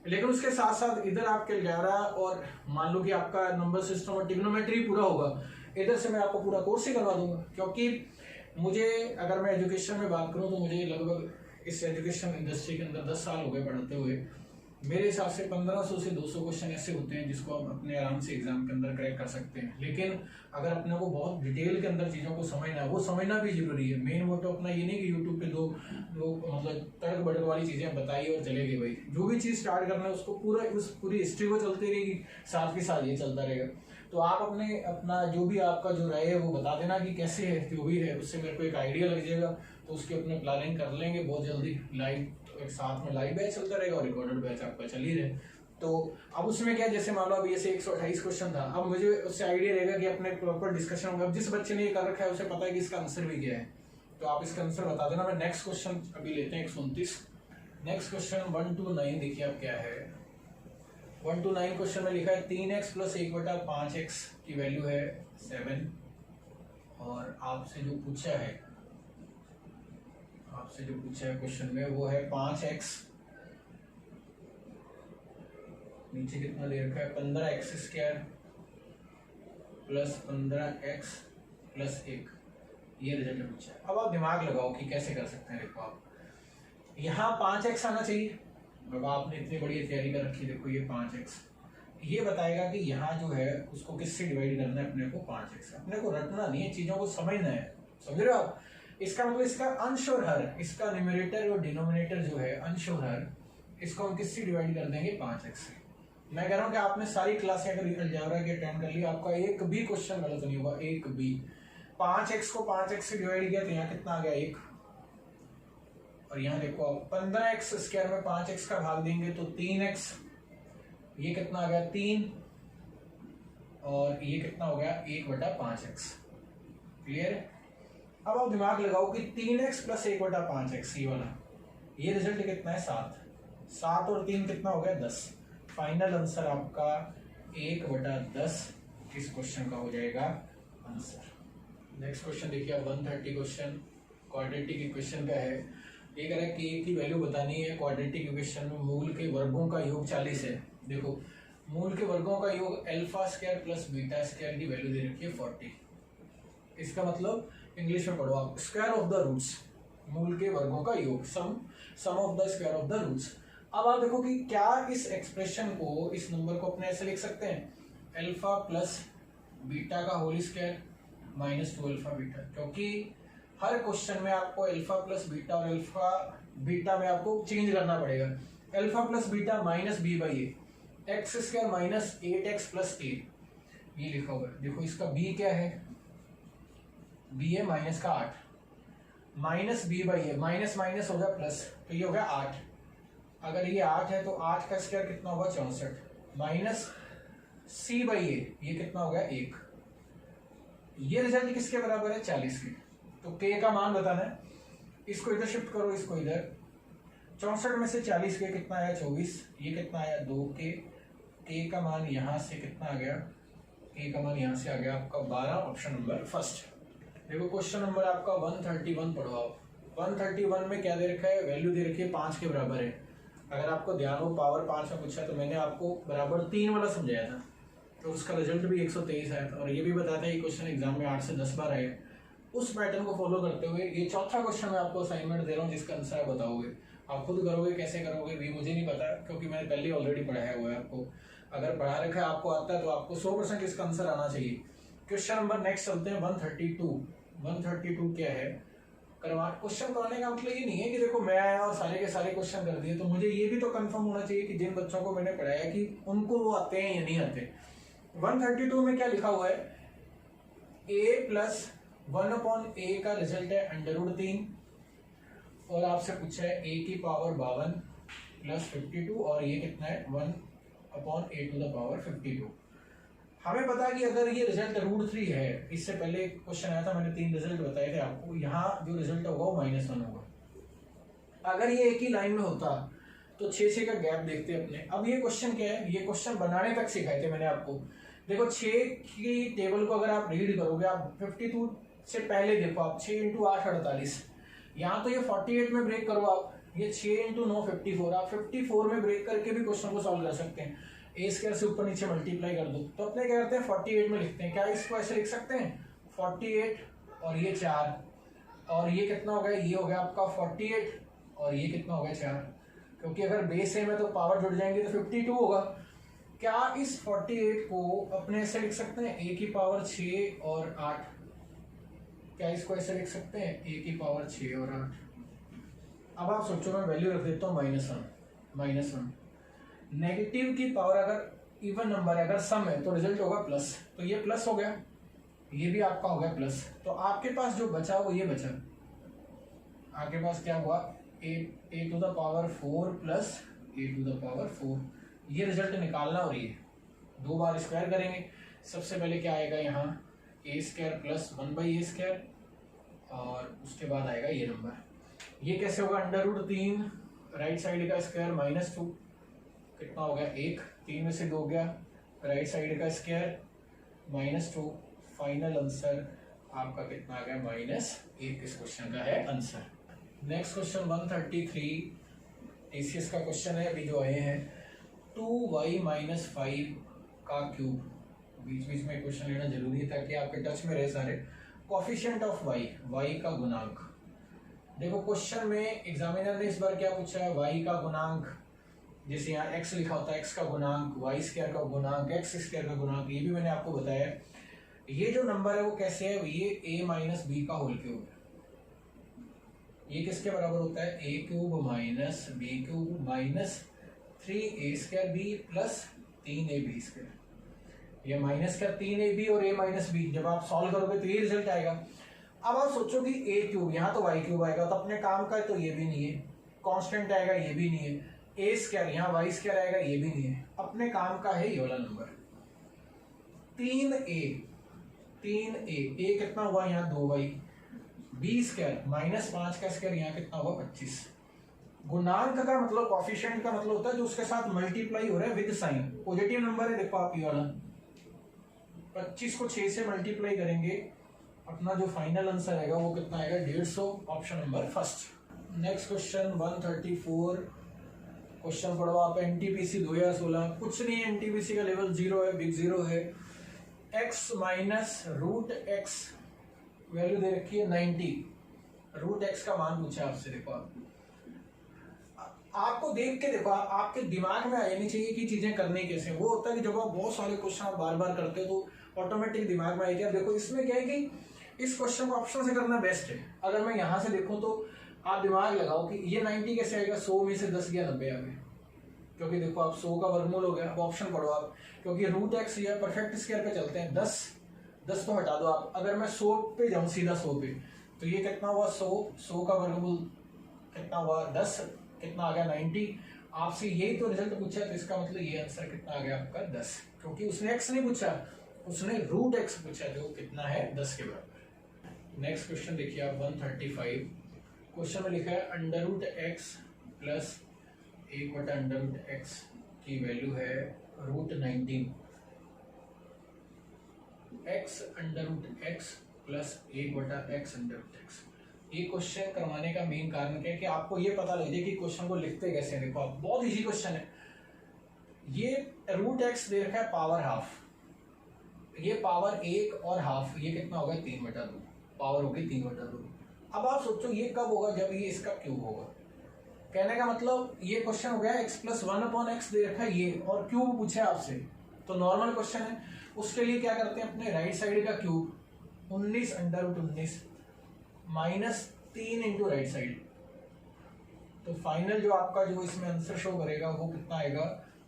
लेकिन उसके साथ साथ इधर आपके अलजेब्रा और मान लो कि आपका नंबर सिस्टम और ट्रिग्नोमेट्री पूरा होगा, इधर से मैं आपको पूरा कोर्स ही करवा दूंगा। क्योंकि मुझे, अगर मैं एजुकेशन में बात करूं तो मुझे लगभग इस एजुकेशन इंडस्ट्री के अंदर 10 साल हो गए पढ़ते हुए। मेरे हिसाब से 1500 से 200 क्वेश्चन ऐसे होते हैं जिसको हम अपने आराम से एग्जाम के अंदर क्रैक कर सकते हैं। लेकिन अगर अपने को बहुत डिटेल के अंदर चीज़ों को समझना है, वो समझना भी जरूरी है। मेन वो तो अपना ये नहीं कि यूट्यूब पे दो मतलब तड़क भड़क वाली चीज़ें बताई और चले गए। भाई जो भी चीज़ स्टार्ट करना है उसको पूरी हिस्ट्री को चलती रहेगी, साथ के साथ ये चलता रहेगा। तो आप अपना जो भी आपका जो राय है वो बता देना कि कैसे है, जो भी है उससे मेरे को एक आइडिया लग जाएगा, तो उसकी अपने प्लानिंग कर लेंगे बहुत जल्दी। लाइव एक साथ में लाइव बैच चलता रहेगा और रिकॉर्डेड बैच आपका चल ही रहे। तो अब उसमें क्या, जैसे मान लो अब ये 128 क्वेश्चन था, अब मुझे उससे आइडिया रहेगा कि अपने प्रॉपर डिस्कशन होगा। अब जिस बच्चे ने ये कर रखा है उसे पता है कि इसका आंसर भी क्या है, तो आप इसका आंसर बता देना। मैं नेक्स्ट क्वेश्चन अभी लेते हैं 129। नेक्स्ट क्वेश्चन 1 to 9 देखिए अब क्या है। 1 to 9 क्वेश्चन में लिखा है 3x + 1/5x की वैल्यू है 7, और आपसे जो पूछा है क्वेश्चन में वो है 5x, नीचे कितना दे रखा है 15x² + 15x + 1, ये रिजल्ट पूछा है। अब आप दिमाग लगाओ कि कैसे कर सकते हैं। देखो आप यहाँ 5x आना चाहिए, अब आपने इतनी बड़ी तैयारी कर रखी, देखो ये 5x, ये बताएगा कि यहाँ जो है उसको किससे डिवाइड करना है अपने को 5x। अपने को रटना नहीं है, चीजों को समझना है, समझ रहे हो आप। इसका मतलब इसका अंश और हर, इसका न्यूमरेटर और डिनोमिनेटर जो है अंश और हर, इसको हम किससे डिवाइड कर देंगे 5x से। मैं कह रहा हूँ कि आपने सारी क्लासें अगर अलजेब्रा की अटेंड कर ली, आपका एक भी क्वेश्चन गलत नहीं होगा, एक भी। 5x को 5x से डिवाइड किया तो यहाँ कितना आ गया 1, और यहाँ देखो आप 15x² में 5x का भाग देंगे तो 3x, ये कितना आ गया 3, और ये कितना हो गया 1/5x। क्लियर है। अब आप दिमाग लगाओ कि 3x + 1/5x, ये वाला, ये रिजल्ट कितना है 7 और 3 कितना हो गया 10। फाइनल आंसर आपका 1/10 इस क्वेश्चन का हो जाएगा आंसर। नेक्स्ट क्वेश्चन देखिए आप 130 क्वेश्चन क्वाड्रेटिक इक्वेशन का है। ये कह रहा है कि a की वैल्यू बतानी है। क्वाड्रेटिक इक्वेशन में मूल के वर्गों का योग 40 है। देखो मूल के वर्गों का योग α² + β² की वैल्यू दे रखी है 40। इसका मतलब इंग्लिश में पढ़ो आप, स्क्वायर ऑफ द रूट्स, मूल के वर्गों का योग, sum of the square of the roots. अब आप देखो कि क्या इस एक्सप्रेशन को, इस नंबर को अपने ऐसे लिख सकते हैं α + β का होल स्क्वायर - 2α β, क्योंकि हर क्वेश्चन में आपको α + β और α में आपको चेंज करना पड़ेगा। α + β - b/a, x² - 8x + a, ये लिखा हुआ है। देखो इसका b क्या है, b है -8, -b/a, माइनस हो गया प्लस, तो ये हो गया 8। अगर ये 8 है तो 8 का स्क्वायर कितना होगा 64, -c/a, ये कितना हो गया 1। ये रिजल्ट किसके बराबर है 40 के। तो k का मान बताना है, इसको इधर शिफ्ट करो, इसको इधर। 64 में से 40 के कितना आया 24, ये कितना आया 2k, k का मान यहाँ से कितना आ गया, k का मान यहाँ से आ गया आपका 12, ऑप्शन नंबर फर्स्ट। देखो क्वेश्चन नंबर आपका 131 पढ़ो आप। 131 में क्या दे रखा है, वैल्यू दे रखी है 5 के बराबर है। अगर आपको ध्यान हो पावर 5 में पूछा तो मैंने आपको बराबर 3 वाला समझाया था, तो उसका रिजल्ट भी 123 आया था। और ये भी बताता है ये क्वेश्चन एग्जाम में 8 से 10 बार आए। उस पैटर्न को फॉलो करते हुए ये चौथा क्वेश्चन मैं आपको असाइनमेंट दे रहा हूँ, जिसका आंसर आप बताओगे। आप खुद करोगे, कैसे करोगे भी मुझे नहीं पता, क्योंकि मैंने पहले ऑलरेडी पढ़ाया हुआ है आपको। अगर पढ़ा रखा है, आपको आता है, तो आपको 100% इसका आंसर आना चाहिए। क्वेश्चन नंबर नेक्स्ट चलते हैं 132। 132 क्या है, क्वेश्चन कराने का मतलब ये नहीं है कि देखो मैं आया और सारे के सारे क्वेश्चन कर दिए, तो मुझे ये भी तो कंफर्म होना चाहिए कि जिन बच्चों को मैंने पढ़ाया कि उनको वो आते हैं या नहीं आते। 132 में क्या लिखा हुआ है, a प्लस 1/a का रिजल्ट है √3, और आपसे पूछा है a की पावर 52 प्लस 52, और ये कितना है 1/a⁻52। हमें पता है कि अगर ये रिजल्ट √3 है, इससे पहले क्वेश्चन आया था, मैंने 3 रिजल्ट बताए थे आपको, यहाँ जो रिजल्ट होगा वो -1 होगा। अगर ये एक ही लाइन में होता तो 6 का गैप देखते अपने। अब ये क्वेश्चन क्या है, ये क्वेश्चन बनाने तक सिखाए थे मैंने आपको। देखो 6 की टेबल को अगर आप रीड करोगे, आप 52 से पहले देखो आप 6 × 8 48, यहाँ तो ये 48 में ब्रेक करो आप, ये 6 × 9 54, आप 54 में ब्रेक करके भी क्वेश्चन को सॉल्व कर सकते हैं। ए स्क्वायर से ऊपर नीचे मल्टीप्लाई कर दो, तो अपने क्या करते हैं 48 में लिखते हैं। क्या इसको ऐसे लिख सकते हैं 48 और ये 4, और ये कितना हो गया, ये हो गया आपका 48 और ये कितना हो गया 4, क्योंकि अगर बेस सेम है तो पावर जुड़ जाएंगे तो 52 होगा। क्या इस 48 को अपने ऐसे लिख सकते हैं a की पावर 6 और 8, क्या इसको ऐसे लिख सकते हैं a की पावर 6 और 8। अब आप सोचो, मैं वैल्यू रख देता हूँ -1। नेगेटिव की पावर अगर इवन नंबर है, अगर सम है, तो रिजल्ट होगा प्लस, तो ये प्लस हो गया, ये भी आपका हो गया प्लस। तो आपके पास जो बचा वो ये बचा, आपके पास क्या हुआ a⁴ प्लस a⁴। ये रिजल्ट निकालना, और ये 2 बार स्क्वायर करेंगे। सबसे पहले क्या आएगा यहाँ a² प्लस 1/a², और उसके बाद आएगा ये नंबर। ये कैसे होगा, √3 राइट साइड का स्क्वायर -2, कितना हो गया 1, 3 में से 2 गया, राइट साइड का स्क्वायर -2। फाइनल आंसर आपका कितना आ गया -1। इस क्वेश्चन का है आंसर। नेक्स्ट क्वेश्चन 133 टीसीएस का क्वेश्चन है, अभी जो आए हैं 2y - 5 का क्यूब। बीच बीच में क्वेश्चन लेना जरूरी है ताकि आपके टच में रहे सारे। कोफिशिएंट ऑफ y का गुणांक। देखो क्वेश्चन में एग्जामिनर ने इस बार क्या पूछा है, y का गुणांक, जैसे यहाँ x लिखा होता है, x का गुणांक, y² का गुणांक, x² का गुणांक, ये भी मैंने आपको बताया। ये जो नंबर है वो कैसे है, ये a - b का होल क्यूब है। ये किसके बराबर होता है, a³ - b³ -3a² plus 3ab²। ये माइनस का 3ab और a - b, जब आप सॉल्व करोगे तो ये रिजल्ट आएगा। अब आप सोचो कि a³ यहाँ तो y³ आएगा, तो अपने काम का है तो ये भी नहीं है, कांस्टेंट आएगा ये भी नहीं है, a² यहाँ y² आएगा ये भी नहीं है, अपने काम का है ये वाला नंबर 3a। a कितना हुआ यहाँ 2y, b² -5 का स्क्वायर यहाँ कितना हुआ 25। गुणांक का मतलब कोफिशिएंट का मतलब होता है जो उसके साथ मल्टीप्लाई हो रहा है विद साइन। पॉजिटिव नंबर है, देखो आप ये वाला 25 को 6 से मल्टीप्लाई करेंगे, अपना जो फाइनल आंसर आएगा वो कितना आएगा 150, option number first. Next question 134 question पढ़ो आप, एनटीपीसी 2016। कुछ नहीं है, एनटीपीसी का लेवल 0 है, बिग 0 है। x -√x वैल्यू दे रखी है 90, √x का मान पूछा आपसे। देखो आपको देख के देखो, आपके दिमाग में आ जानी चाहिए कि चीजें करनी कैसे। वो होता है कि जब आप बहुत सारे क्वेश्चन आप बार बार करते हो तो ऑटोमेटिक दिमाग में आएगी। अब देखो इसमें क्या है कि इस क्वेश्चन को ऑप्शन से करना बेस्ट है। अगर मैं यहाँ से देखूं तो आप दिमाग लगाओ कि ये 90 कैसे आएगा, 100 में से 10 गया 90 आ गए, क्योंकि देखो आप 100 का वर्गमूल हो गया। अब ऑप्शन पढ़ो आप, क्योंकि √x या परफेक्ट स्क्वायर पे चलते हैं। 10 तो हटा दो आप, अगर मैं 100 पे जाऊं सीधा 100 पे, तो ये कितना हुआ 100 का वर्गमूल कितना हुआ 10, कितना आ गया 90। आपसे यही तो रिजल्ट पूछा है, तो इसका मतलब ये आंसर कितना आ गया आपका 10, क्योंकि उसने x नहीं पूछा, उसने √x पूछा जो कितना है 10 के बराबर। नेक्स्ट क्वेश्चन देखिए आप 135। क्वेश्चन में लिखा है under root x plus 1/√x की वैल्यू है √19। x √x plus 1/x। ये क्वेश्चन करवाने का मेन कारण क्या है कि आपको ये पता लग जाए कि क्वेश्चन को लिखते कैसे हैं। देखो आप, बहुत इजी क्वेश्चन है। ये √x दे रखा है पावर हाफ, ये पावर 1 और हाफ, ये कितना होगा 3/2, पावर होगी 3/2। अब आप सोचो ये कब होगा, जब ये इसका क्यूब होगा। कहने का मतलब ये क्वेश्चन हो गया x + 1/x दे रखा है ये, और क्यूब पूछा है आपसे, तो नॉर्मल क्वेश्चन है। उसके लिए क्या करते हैं, अपने राइट साइड का क्यूब 19 √19 -3 इंटू राइट साइड। तो फाइनल जो आपका जो इसमें आंसर शो करेगा वो कितना आएगा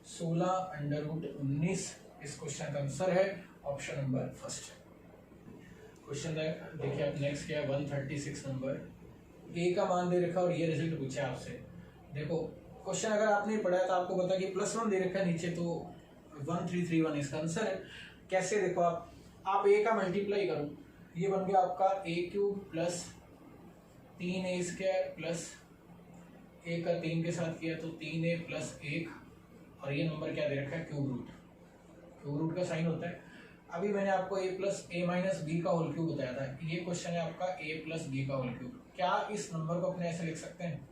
16 √19। इस क्वेश्चन का आंसर है ऑप्शन नंबर फर्स्ट। क्वेश्चन देखिए आप नेक्स्ट क्या है 136 नंबर। ए का मान दे रखा और ये रिजल्ट पूछा है आपसे। देखो क्वेश्चन अगर आपने पढ़ा तो आपको पता कि +1 दे रखा है नीचे, तो 1331 इसका आंसर है। कैसे, देखो आप ए का मल्टीप्लाई करो, ये बन गया आपका a³ plus 3a² plus a का 3 के साथ किया तो 3a + 1, और ये नंबर क्या दे रखा है क्यूब रूट का साइन होता है। अभी मैंने आपको a + a - b का होल क्यूब बताया था। ये क्वेश्चन है आपका a + b का होल क्यूब। क्या इस नंबर को अपने ऐसे लिख सकते हैं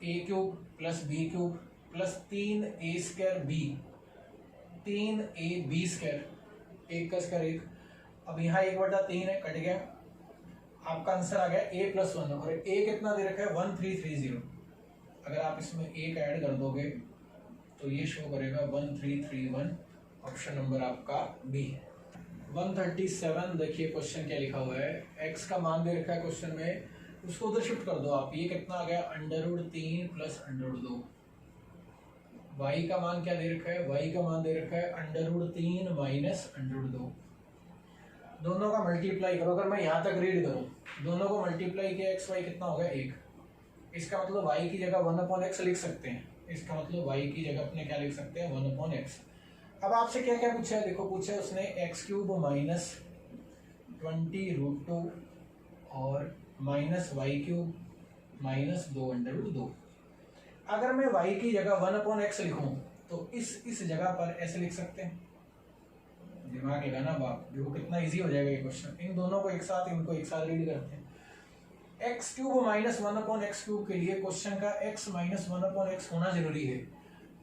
a³ + b³ plus 3a² 3ab², 1 का स्क्वायर 1। अब यहाँ 1/3 है, कट गया, आपका आंसर आ गया a + 1, और a कितना दे रखा है 1330। अगर आप इसमें 1 ऐड कर दोगे तो ये शो करेगा 1331। ऑप्शन नंबर आपका बी। 137 देखिए क्वेश्चन क्या लिखा हुआ है। x का मान दे रखा है क्वेश्चन में, उसको उधर शिफ्ट कर दो आप। ये कितना आ गया √3 + √2। y का मान क्या दे रखा है, y का मान दे रखा है √3 - √2। दोनों का मल्टीप्लाई करो। अगर मैं यहाँ तक रीड करूँ, दोनों को मल्टीप्लाई किया x y कितना होगा 1। इसका मतलब y की जगह 1/x लिख सकते हैं। इसका मतलब y की जगह अपने क्या लिख सकते हैं 1/x। अब आपसे क्या क्या पूछा है, देखो पूछा है उसने x³ -20√2 और -y³ -2/2। अगर मैं y की जगह 1/x लिखूं तो इस जगह पर ऐसे लिख सकते हैं। दिमाग लगाना बाप, देखो कितना इजी हो जाएगा ये क्वेश्चन। इन दोनों को एक साथ, इनको एक साथ रीड करते हैं। x³ -1/x³ के लिए क्वेश्चन का x - 1/x होना जरूरी है।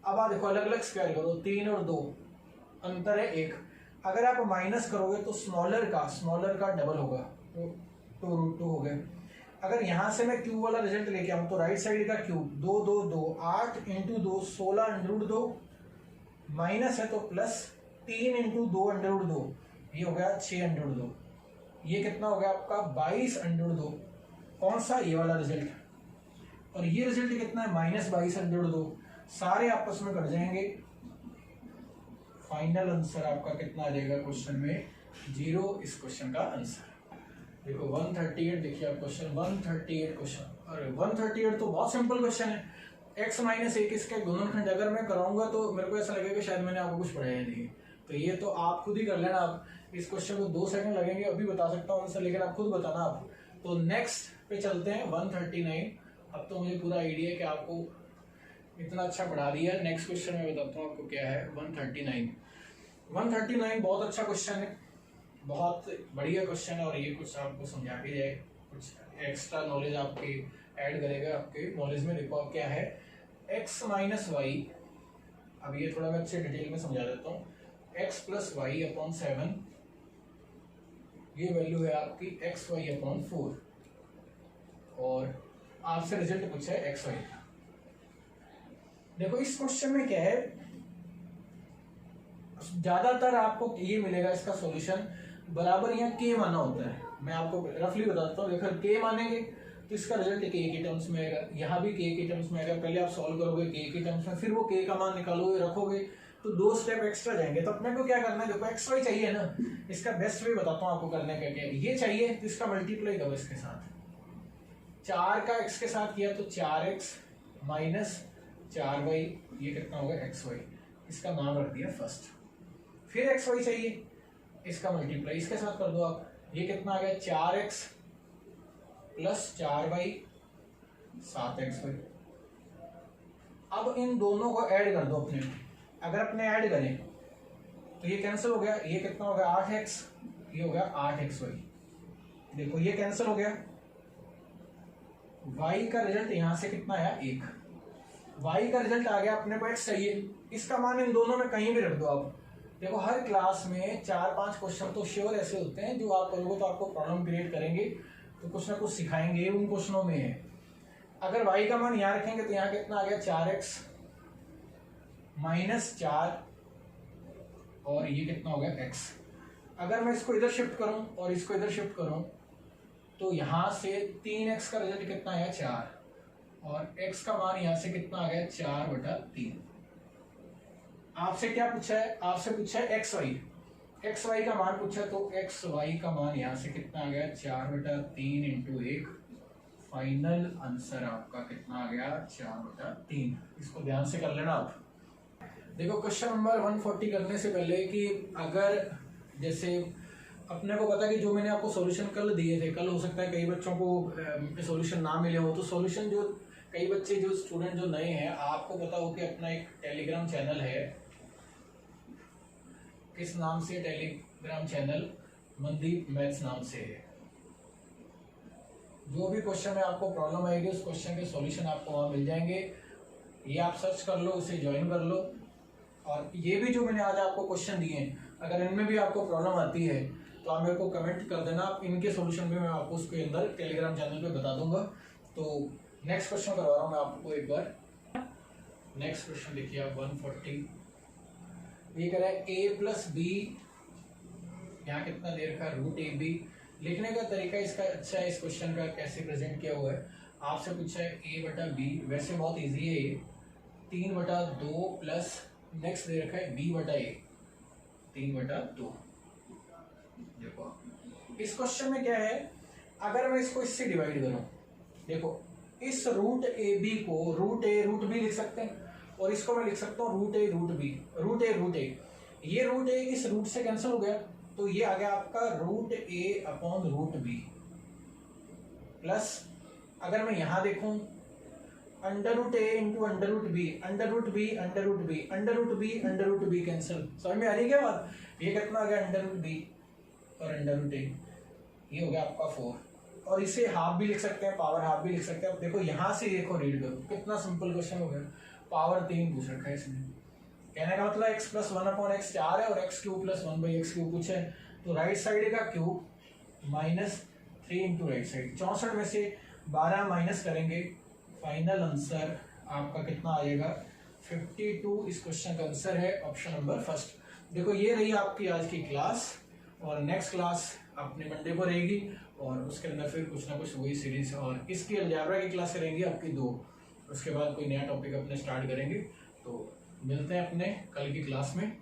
अब आप देखो अलग अलग स्क्वायर करो, 3 और 2 अंतर है 1। अगर आप माइनस करोगे तो स्मॉलर का डबल होगा, तो 2√2 हो गए। अगर यहाँ से मैं क्यूब वाला रिजल्ट लेके आऊँ तो राइट साइड का क्यूब 2 2 2 8 × 2 16√2, माइनस है तो प्लस 3 × 2√2, ये हो गया 6√2। ये कितना हो गया आपका 22√2। कौन सा, ये वाला रिजल्ट। और ये रिजल्ट कितना है -22√2। सारे आपस में कट जाएंगे। फाइनल आंसर आपका कितना आ जाएगा क्वेश्चन में 0। इस क्वेश्चन का आंसर देखो 138। देखिए आप क्वेश्चन 138 क्वेश्चन, अरे 138 तो बहुत सिंपल क्वेश्चन है। x - 1 इसके गुणनखंड अगर मैं कराऊंगा तो मेरे को ऐसा लगेगा शायद मैंने आपको कुछ पढ़ाया नहीं। तो ये तो आप खुद ही कर लेना। आप इस क्वेश्चन को 2 सेकंड लगेंगे, अभी बता सकता हूँ आंसर, लेकिन आप खुद बताना आप। तो नेक्स्ट पे चलते हैं 139। अब तो मुझे पूरा आइडिया है कि आपको इतना अच्छा पढ़ा दिया है। नेक्स्ट क्वेश्चन मैं बताता हूँ आपको क्या है 139। 139 बहुत अच्छा क्वेश्चन है, बहुत बढ़िया क्वेश्चन है, और ये कुछ आपको समझा के जाए, कुछ एक्स्ट्रा नॉलेज आपकी ऐड करेगा आपके नॉलेज में। देखो आप क्या है x - y। अब ये थोड़ा मैं अच्छे डिटेल में समझा देता हूँ। x + y/7, ये वैल्यू है आपकी xy/4, और आपसे रिजल्ट पूछा है xy। देखो इस क्वेश्चन में क्या है, ज्यादातर आपको ये मिलेगा इसका सॉल्यूशन बराबर यहाँ k माना होता है। मैं आपको रफली बताता हूँ। देखो k मानेंगे तो इसका रिजल्ट k के टर्म्स में आएगा, यहाँ भी k के टर्म्स में आएगा। पहले आप सॉल्व करोगे k के टर्म्स में, फिर वो k का मान निकालोगे, रखोगे, तो 2 स्टेप एक्स्ट्रा जाएंगे। तो अपने को क्या करना है, देखो xy चाहिए ना, इसका बेस्ट वे बताता हूँ आपको करने का क्या। ये चाहिए तो इसका मल्टीप्लाई करो इसके साथ। 4 का x के साथ किया तो 4x - 4y, ये कितना होगा xy। इसका नाम रख दिया फर्स्ट। फिर xy चाहिए, इसका मल्टीप्लाई इसके साथ कर दो आप। ये कितना आ गया 4x प्लस 4y 7xy। अब इन दोनों को ऐड कर दो अपने, अगर अपने ऐड करें तो ये कैंसिल हो गया, ये कितना हो गया 8x, ये हो गया 8xy। देखो ये कैंसिल हो गया, y का रिजल्ट यहां से कितना आया 1, y का रिजल्ट आ गया अपने को x चाहिए, इसका मान इन दोनों में कहीं भी रख दो आप। देखो हर क्लास में 4-5 क्वेश्चन तो श्योर ऐसे होते हैं जो आप करोगे तो आपको प्रॉब्लम क्रिएट करेंगे, तो कुछ ना कुछ सिखाएंगे उन क्वेश्चनों में है। अगर y का मान यहाँ रखेंगे तो यहाँ कितना आ गया 4x माइनस 4 और ये कितना हो गया x। अगर मैं इसको इधर शिफ्ट करूं और इसको इधर शिफ्ट करूं तो यहां से 3x का रिजल्ट कितना आया 4 और x का मान यहां से कितना आ गया 4/3। आपसे क्या पूछा है, आपसे पूछा है xy का मान पूछा, तो xy का मान यहां से कितना आ गया 4/3 इंटू 1। फाइनल आंसर आपका कितना आ गया 4/3। इसको ध्यान से कर लेना आप। देखो क्वेश्चन नंबर 140 करने से पहले कि अगर जैसे अपने को पता कि जो मैंने आपको सॉल्यूशन कल दिए थे, कल हो सकता है कई बच्चों को सॉल्यूशन ना मिले हो, तो सॉल्यूशन जो कई बच्चे जो स्टूडेंट जो नए हैं, आपको पता हो कि अपना एक टेलीग्राम चैनल है, किस नाम से टेलीग्राम चैनल मनदीप मैथ्स नाम से है। जो भी क्वेश्चन में आपको प्रॉब्लम आएगी उस क्वेश्चन के सॉल्यूशन आपको वहाँ मिल जाएंगे, ये आप सर्च कर लो, उसे ज्वाइन कर लो। और ये भी जो मैंने आज आपको क्वेश्चन दिए हैं, अगर इनमें भी आपको प्रॉब्लम आती है तो आप मेरे को कमेंट कर देना, इनके सॉल्यूशन भी मैं आपको उसके अंदर टेलीग्राम चैनल पे बता दूंगा। तो नेक्स्ट क्वेश्चन करवा रहा हूँ मैं आपको एक बार। नेक्स्ट क्वेश्चन देखिए आप 140, ये कह रहा है a प्लस बी, यहाँ कितना दे रखा है √ab। लिखने का तरीका इसका अच्छा है, इस क्वेश्चन का कैसे प्रेजेंट किया हुआ है। आपसे पूछा है a/b, वैसे बहुत इजी है ये, 3/2 प्लस नेक्स्ट दे रखा है b/a 3/2। देखो इस क्वेश्चन में क्या है, अगर मैं इसको इससे डिवाइड करूं, देखो इस √ab को √a/√b लिख सकते हैं और इसको मैं लिख सकता हूँ √a/√b, √a/√a। ये √a इस रूट से कैंसिल हो गया, तो ये आ गया आपका √a/√b प्लस, अगर मैं यहां देखूं √a into √b, √b cancel. समझ में आ रही क्या बात? ये कितना आ गया √b और √a, ये हो गया आपका 4। और इसे हाफ भी लिख सकते हैं, पावर हाफ भी लिख सकते हैं। अब देखो यहां से देखो रीड करो, कितना सिंपल क्वेश्चन हो गया। पावर 3 पूछ रखा है इसमें, कहने का मतलब x प्लस 1/x 4 है और x³ प्लस 1/x³ पूछा है, तो राइट साइड का cube minus 3 into right side. 64 में से 12 माइनस करेंगे, फाइनल आंसर आपका कितना आएगा 52। इस क्वेश्चन का आंसर है ऑप्शन नंबर फर्स्ट। देखो ये रही आपकी आज की क्लास, और नेक्स्ट क्लास अपने मंडे को रहेगी और उसके अंदर फिर कुछ ना कुछ वही सीरीज, और इसकी अलजेब्रा की क्लास रहेंगी आपकी 2। उसके बाद कोई नया टॉपिक अपने स्टार्ट करेंगे। तो मिलते हैं अपने कल की क्लास में।